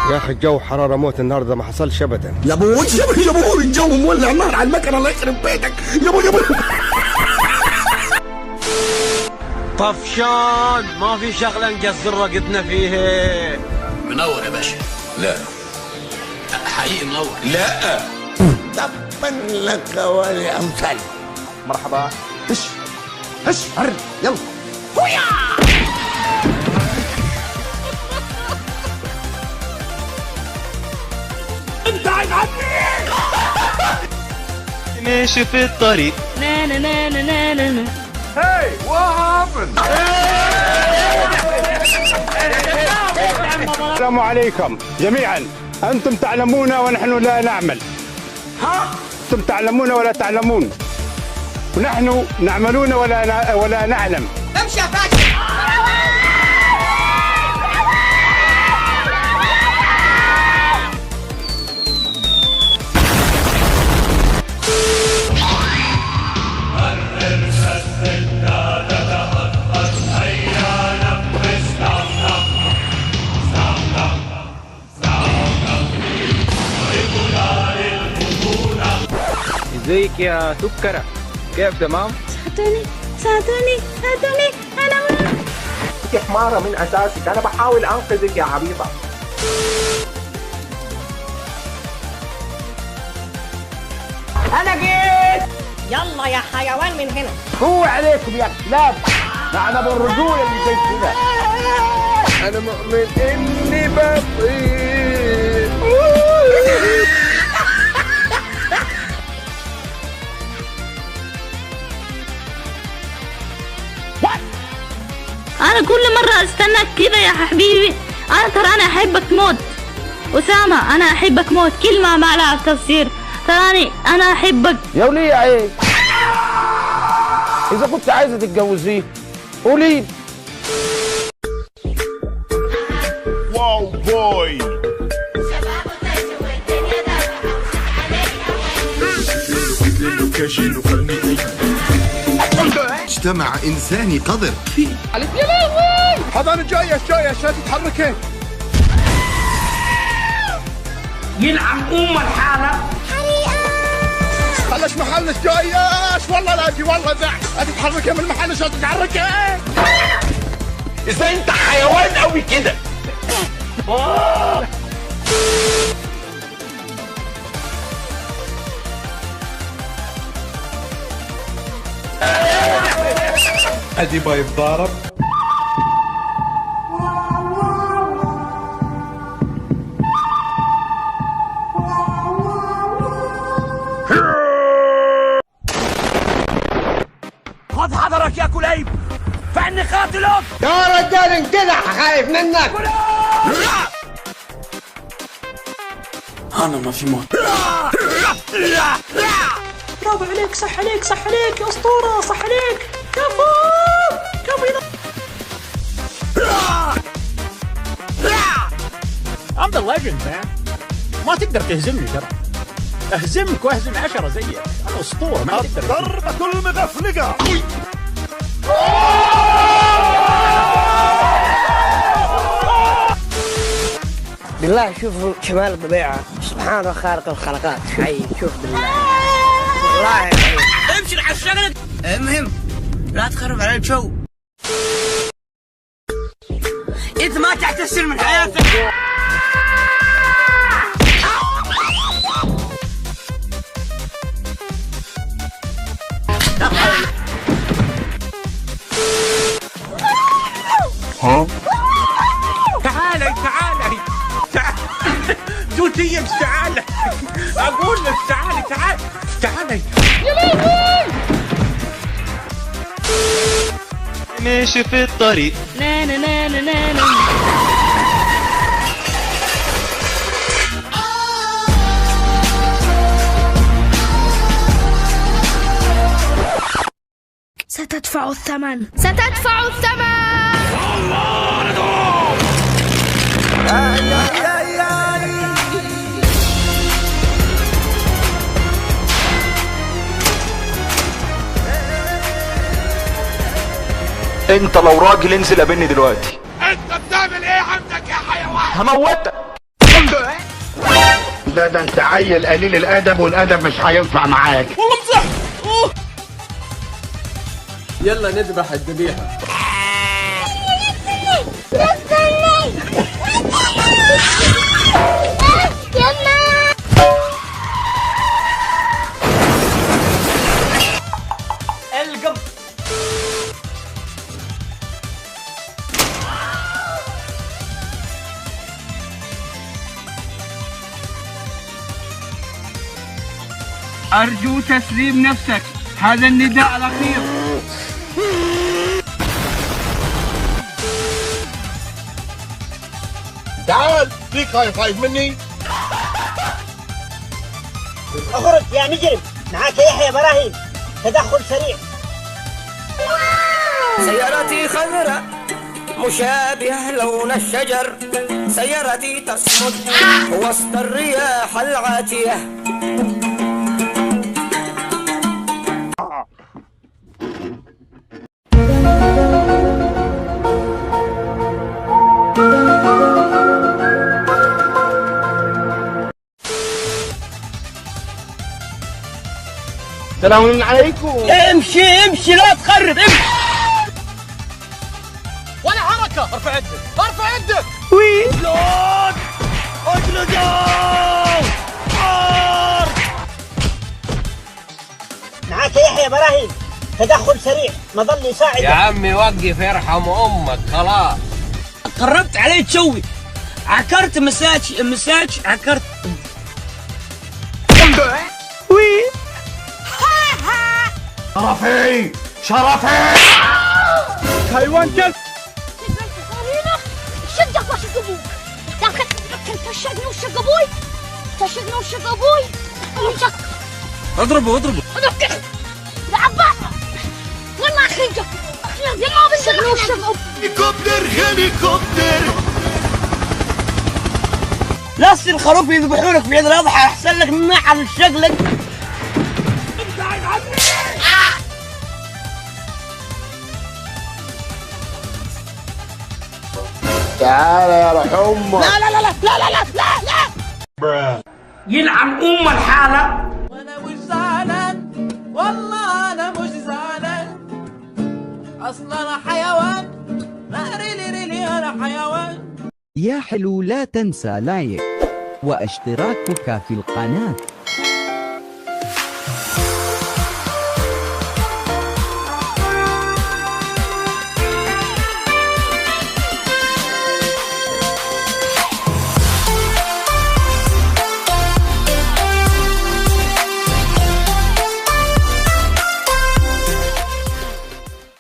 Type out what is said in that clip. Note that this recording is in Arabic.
يا اخي الجو حراره موت النهارده، ما حصلش ابدا. يا ابوي يا ابوي الجو مولع نار على المكنه، الله يخرب بيتك يا ابوي يا ابوي. طفشان، ما في شغله نقصر وقتنا فيها. منور يا باشا. لا حقيقي منور. لا تبا لك ولي امثال. مرحبا. هش هش هر يلا هويا. انت عايز عني ماشي في الطريق. نا نا نا نا نا نا. Hey, what happened? السلام عليكم جميعا. أنتم تعلمون ونحن لا نعمل. أنتم تعلمون ولا تعلمون، ونحن نعملون ولا نعلم. امشي يا فاشل. ازيك يا سكرة؟ كيف تمام؟ ساعدوني انا انت حمارة من اساسك، انا بحاول انقذك يا عبيطة. انا جيت. يلا يا حيوان من هنا. هو عليكم يا كلاب، نحن بالرجولة اللي زي كده. انا مؤمن اني بطير. انا كل مرة استناك كذا يا حبيبي. انا احبك موت اسامة، انا احبك موت. كلمة ما لها تفسير، تراني انا احبك يا ولية عيب. اذا كنت عايزة تتجوزيه قولي. واو بوي. اجتمع إنساني قذر. حضانة جاية عشان تتحركين. يلعن الحالة. خلش محلش جايش والله لا اجي والله زعل. هتتحركين من المحل عشان تتحركين. ازاي انت حيوان قوي كده؟ ادي باي يتضارب. خذ حذرك يا كليب فاني قاتلك. يا رجال انقلع، خايف منك. انا ما في موت. برافو عليك، صح عليك يا اسطورة، صح عليك. كفو I'm the legend man. ما تقدر تهزمني ترى. اهزمك واهزم 10 زيك. انا اسطورة ما تقدر. ضربة المغفلقة. بالله شوفوا جمال الطبيعة، سبحان خالق الخلقات. حي شوف بالله والله يا حي. امشي على الشغل. المهم لا تخرب على الجو. انت ما تعتسر من حياتك. تعالي جوتية تعالي. اقول لك تعالي. ماشي في الطريق. نا نا نا نا نا نا. ستدفع الثمن. انت لو راجل انزل قابلني دلوقتي. انت بتعمل ايه عندك يا حيوان؟ هموتك. ده انت عيل قليل الادب، والادب مش هينفع معاك. والله امزح. يلا نذبح الذبيحه. القم. أرجو تسليم نفسك، هذا النداء الأخير. تعال، في خايف مني؟ اخرج يا مجرم، معاك يحيى براهيم، تدخل سريع. سيارتي خضراء مشابه لون الشجر، سيارتي تصمت وسط الرياح العاتية. السلام عليكم. امشي لا تخرب، امشي. ولا حركه. ارفع يدك. وي اجلدوا. معاك يحيى براهيم، تدخل سريع، مظل يساعد. يا عمي وقف يرحم امك خلاص. قربت علي تسوي، عكرت مساج عكرت. وي شرفي حيوان كلب. شدك وشق ابوك، لكن تشقني وشق ابوي، تشقني وشق ابوي. اضربه. اضرب كيف؟ يا عباس والله اخرجك، يلا بشقني وشق ابوي. هليكوبتر. لاص الخروف يذبحونك في عيد الاضحى، احسن لك من على الشقلك. ابتعد عني. تعال يا روح امك. لا. يلعن الحالة. وانا مش زعلان، والله انا مش زعلان، اصلا انا حيوان، لا ريلي انا حيوان. يا حلو لا تنسى لايك واشتراكك في القناة.